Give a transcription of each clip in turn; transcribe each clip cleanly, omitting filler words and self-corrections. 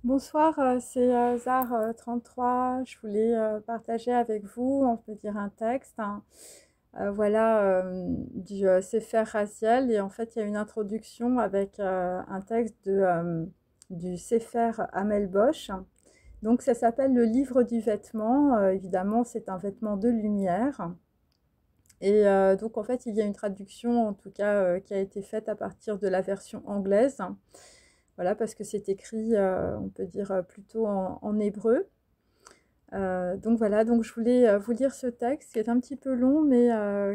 Bonsoir, c'est Zar 33. Je voulais partager avec vous, on peut dire un texte, hein, voilà, du Sefer Raziel. Et en fait, il y a une introduction avec un texte du Sefer Hamel Bosch. Donc, ça s'appelle le livre du vêtement. Évidemment, c'est un vêtement de lumière. Et donc, en fait, il y a une traduction, en tout cas, qui a été faite à partir de la version anglaise. Voilà, parce que c'est écrit, on peut dire, plutôt en hébreu. Donc voilà, donc je voulais vous lire ce texte qui est un petit peu long, mais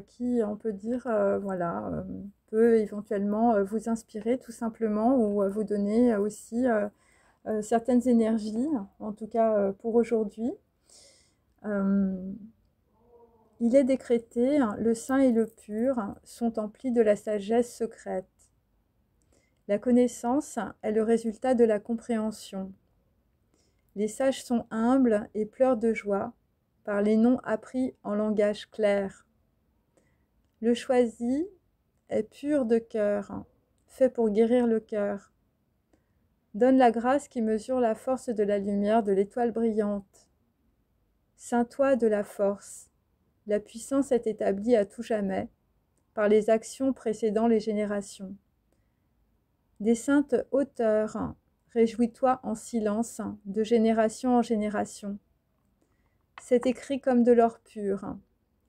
qui, on peut dire, voilà, peut éventuellement vous inspirer tout simplement ou vous donner aussi certaines énergies, en tout cas pour aujourd'hui. Euh, il est décrété, le saint et le pur sont emplis de la sagesse secrète. La connaissance est le résultat de la compréhension. Les sages sont humbles et pleurent de joie par les noms appris en langage clair. Le choisi est pur de cœur, fait pour guérir le cœur. Donne la grâce qui mesure la force de la lumière de l'étoile brillante. Ceins-toi de la force. La puissance est établie à tout jamais par les actions précédant les générations. Des saintes hauteurs, réjouis-toi en silence de génération en génération. C'est écrit comme de l'or pur.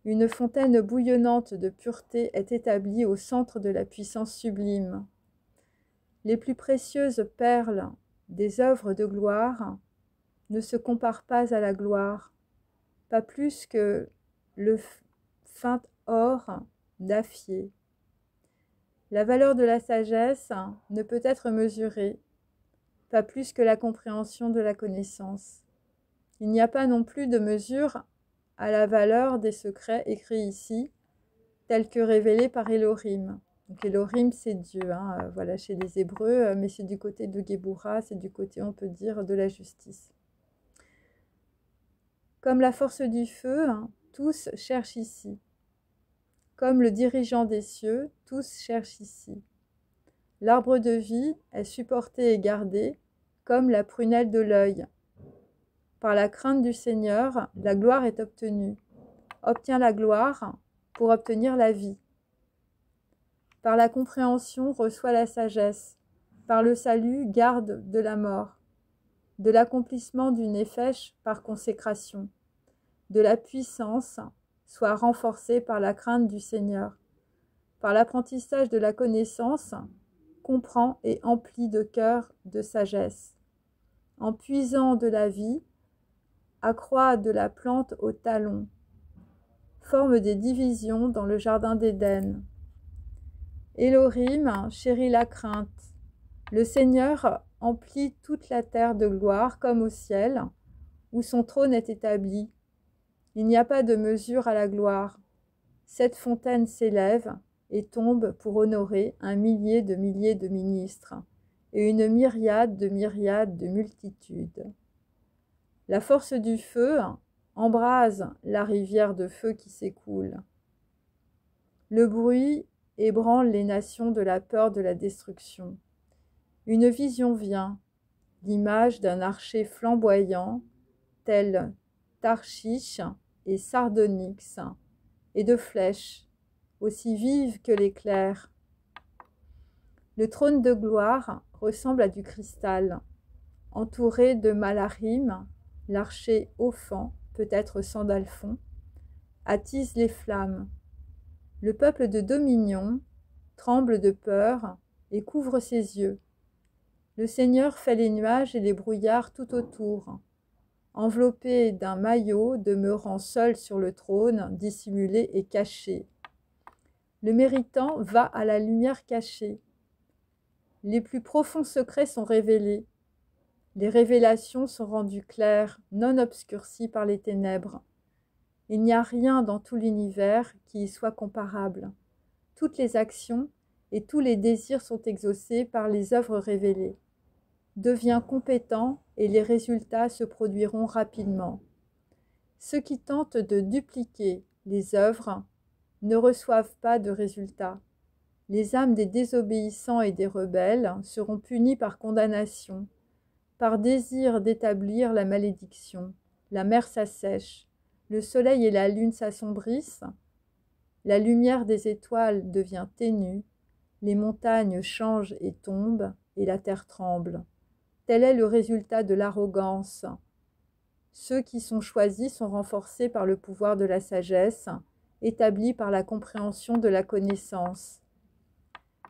Une fontaine bouillonnante de pureté est établie au centre de la puissance sublime. Les plus précieuses perles des œuvres de gloire ne se comparent pas à la gloire, pas plus que le fin or d'Aphier. La valeur de la sagesse ne peut être mesurée, pas plus que la compréhension de la connaissance. Il n'y a pas non plus de mesure à la valeur des secrets écrits ici, tels que révélés par Elohim. Donc Elohim, c'est Dieu, hein, voilà, chez les Hébreux, mais c'est du côté de Géboura, c'est du côté, on peut dire, de la justice. Comme la force du feu, hein, tous cherchent ici. Comme le dirigeant des cieux, tous cherchent ici. L'arbre de vie est supporté et gardé, comme la prunelle de l'œil. Par la crainte du Seigneur, la gloire est obtenue. Obtiens la gloire pour obtenir la vie. Par la compréhension, reçois la sagesse. Par le salut, garde de la mort. De l'accomplissement du néphesh par consécration. De la puissance, sois renforcé par la crainte du Seigneur. Par l'apprentissage de la connaissance, comprends et emplis de cœur de sagesse. En puisant de la vie, accroît de la plante au talon. Forme des divisions dans le jardin d'Éden. Elohim chérit la crainte. Le Seigneur emplit toute la terre de gloire comme au ciel, où son trône est établi. Il n'y a pas de mesure à la gloire. Cette fontaine s'élève et tombe pour honorer un millier de ministres et une myriade de multitudes. La force du feu embrase la rivière de feu qui s'écoule. Le bruit ébranle les nations de la peur de la destruction. Une vision vient, l'image d'un archer flamboyant, tel Tarshish et Sardonyx, et de flèches, aussi vives que l'éclair. Le trône de gloire ressemble à du cristal, entouré de malachim, l'archer offant, peut-être Sandalphon, attise les flammes. Le peuple de Dominion tremble de peur et couvre ses yeux. Le Seigneur fait les nuages et les brouillards tout autour. Enveloppé d'un maillot, demeurant seul sur le trône, dissimulé et caché. Le méritant va à la lumière cachée. Les plus profonds secrets sont révélés. Les révélations sont rendues claires, non obscurcies par les ténèbres. Il n'y a rien dans tout l'univers qui y soit comparable. Toutes les actions et tous les désirs sont exaucés par les œuvres révélées. Deviens compétent et les résultats se produiront rapidement. Ceux qui tentent de dupliquer les œuvres ne reçoivent pas de résultats. Les âmes des désobéissants et des rebelles seront punies par condamnation. par désir d'établir la malédiction. La mer s'assèche, le soleil et la lune s'assombrissent, la lumière des étoiles devient ténue, les montagnes changent et tombent, et la terre tremble. Tel est le résultat de l'arrogance. Ceux qui sont choisis sont renforcés par le pouvoir de la sagesse, établi par la compréhension de la connaissance.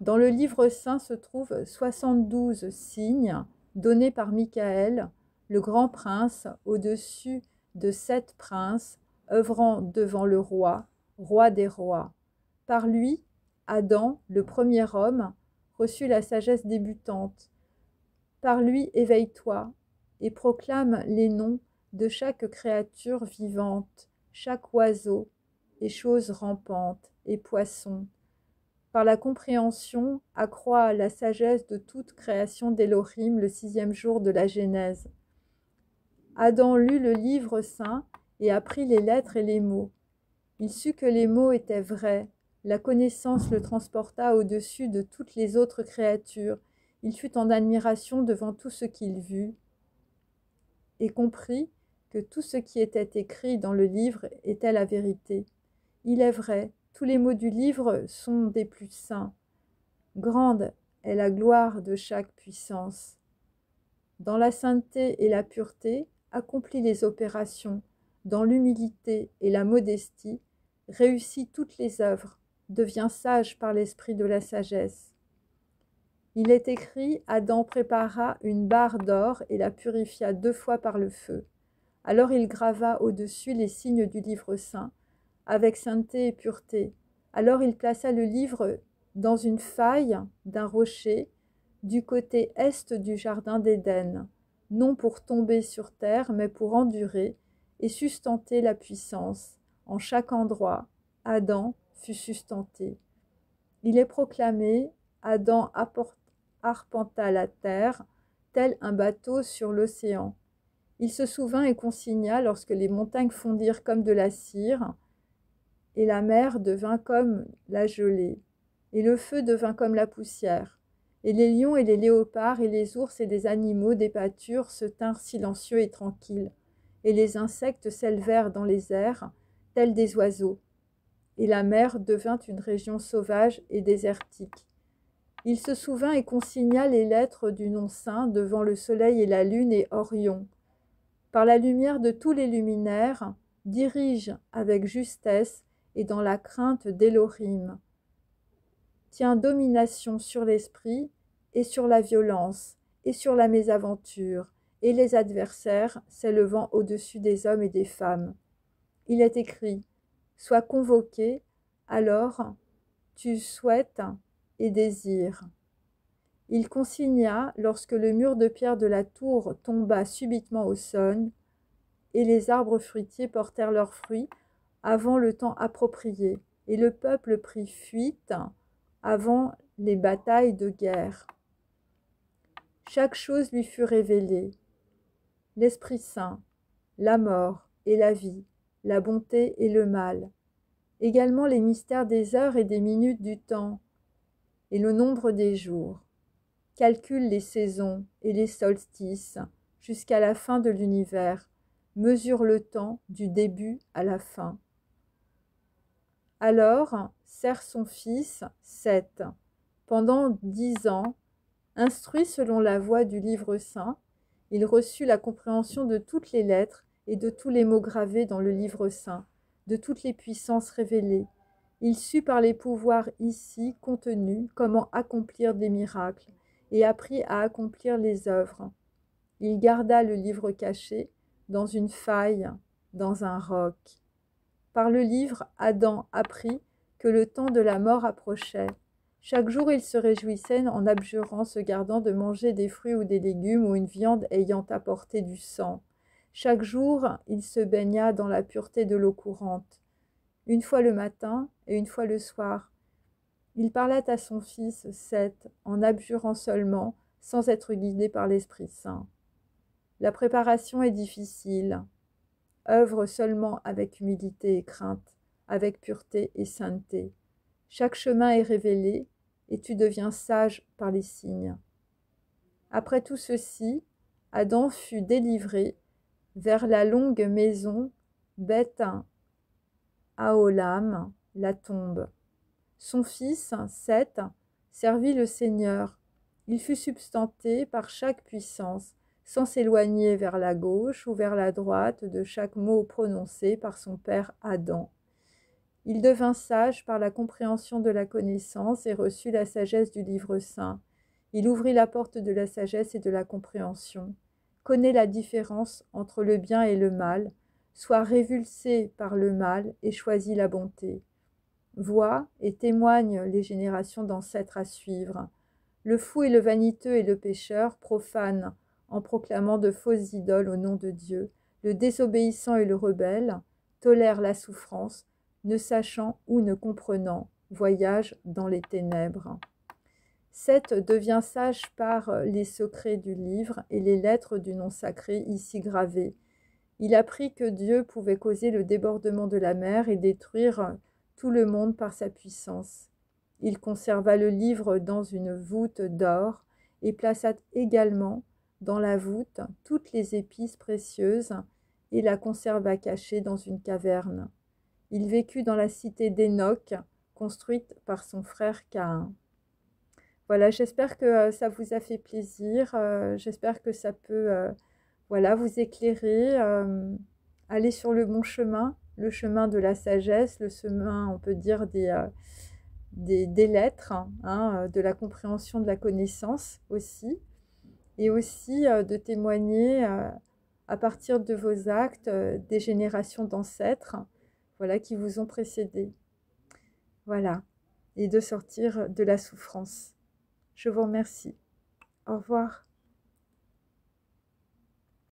Dans le livre saint se trouvent 72 signes donnés par Michael, le grand prince, au-dessus de 7 princes, œuvrant devant le roi, roi des rois. Par lui, Adam, le premier homme, reçut la sagesse débutante. Par lui, éveille-toi et proclame les noms de chaque créature vivante, chaque oiseau et chose rampante et poisson. Par la compréhension, accroît la sagesse de toute création d'Élohim le 6e jour de la Genèse. Adam lut le livre saint et apprit les lettres et les mots. Il sut que les mots étaient vrais. La connaissance le transporta au-dessus de toutes les autres créatures. Il fut en admiration devant tout ce qu'il vit et comprit que tout ce qui était écrit dans le livre était la vérité. Il est vrai, tous les mots du livre sont des plus saints. Grande est la gloire de chaque puissance. Dans la sainteté et la pureté, accomplit les opérations. Dans l'humilité et la modestie, réussit toutes les œuvres, devient sage par l'esprit de la sagesse. Il est écrit, Adam prépara une barre d'or et la purifia 2 fois par le feu. Alors il grava au-dessus les signes du livre saint, avec sainteté et pureté. Alors il plaça le livre dans une faille d'un rocher du côté est du jardin d'Éden, non pour tomber sur terre, mais pour endurer et sustenter la puissance. En chaque endroit, Adam fut sustenté. Il est proclamé, Adam arpenta la terre, tel un bateau sur l'océan. Il se souvint et consigna lorsque les montagnes fondirent comme de la cire, et la mer devint comme la gelée, et le feu devint comme la poussière. Et les lions et les léopards et les ours et les animaux des pâtures se tinrent silencieux et tranquilles, et les insectes s'élevèrent dans les airs, tels des oiseaux. Et la mer devint une région sauvage et désertique. Il se souvint et consigna les lettres du nom saint devant le soleil et la lune et Orion. Par la lumière de tous les luminaires, dirige avec justesse et dans la crainte d'Élohim. Tient domination sur l'esprit et sur la violence et sur la mésaventure et les adversaires s'élevant au-dessus des hommes et des femmes. Il est écrit, sois convoqué, alors tu souhaites et désires. Il consigna lorsque le mur de pierre de la tour tomba subitement au sol, et les arbres fruitiers portèrent leurs fruits avant le temps approprié, et le peuple prit fuite avant les batailles de guerre. Chaque chose lui fut révélée, l'Esprit Saint, la mort et la vie, la bonté et le mal, également les mystères des heures et des minutes du temps, et le nombre des jours. Calcule les saisons et les solstices jusqu'à la fin de l'univers, mesure le temps du début à la fin. Alors sert son fils, Seth, pendant 10 ans, instruit selon la voie du livre saint, il reçut la compréhension de toutes les lettres et de tous les mots gravés dans le livre saint, de toutes les puissances révélées. Il sut par les pouvoirs ici contenus comment accomplir des miracles, et apprit à accomplir les œuvres. Il garda le livre caché dans une faille, dans un roc. Par le livre, Adam apprit que le temps de la mort approchait. Chaque jour, il se réjouissait en abjurant, se gardant de manger des fruits ou des légumes ou une viande ayant apporté du sang. Chaque jour, il se baigna dans la pureté de l'eau courante, une fois le matin et une fois le soir. Il parla à son fils, Seth, en abjurant seulement, sans être guidé par l'Esprit Saint. La préparation est difficile. Œuvre seulement avec humilité et crainte, avec pureté et sainteté. Chaque chemin est révélé, et tu deviens sage par les signes. Après tout ceci, Adam fut délivré vers la longue maison Beth Aolam, la tombe. Son fils, Seth, servit le Seigneur. Il fut substanté par chaque puissance, sans s'éloigner vers la gauche ou vers la droite de chaque mot prononcé par son père Adam. Il devint sage par la compréhension de la connaissance et reçut la sagesse du livre saint. Il ouvrit la porte de la sagesse et de la compréhension, connaît la différence entre le bien et le mal, soit révulsé par le mal et choisit la bonté. Voit et témoigne les générations d'ancêtres à suivre. Le fou et le vaniteux et le pécheur profanent en proclamant de fausses idoles au nom de Dieu. Le désobéissant et le rebelle tolèrent la souffrance, ne sachant ou ne comprenant, voyage dans les ténèbres. Seth devient sage par les secrets du livre et les lettres du nom sacré ici gravées. Il apprit que Dieu pouvait causer le débordement de la mer et détruire tout le monde par sa puissance. Il conserva le livre dans une voûte d'or et plaça également dans la voûte toutes les épices précieuses et la conserva cachée dans une caverne. Il vécut dans la cité d'Hénoch, construite par son frère Caïn. Voilà, j'espère que ça vous a fait plaisir, j'espère que ça peut voilà, vous éclairer, aller sur le bon chemin, le chemin de la sagesse, le chemin, on peut dire, des lettres, hein, de la compréhension de la connaissance aussi, et aussi de témoigner à partir de vos actes des générations d'ancêtres, voilà, qui vous ont précédés. Voilà, et de sortir de la souffrance. Je vous remercie. Au revoir.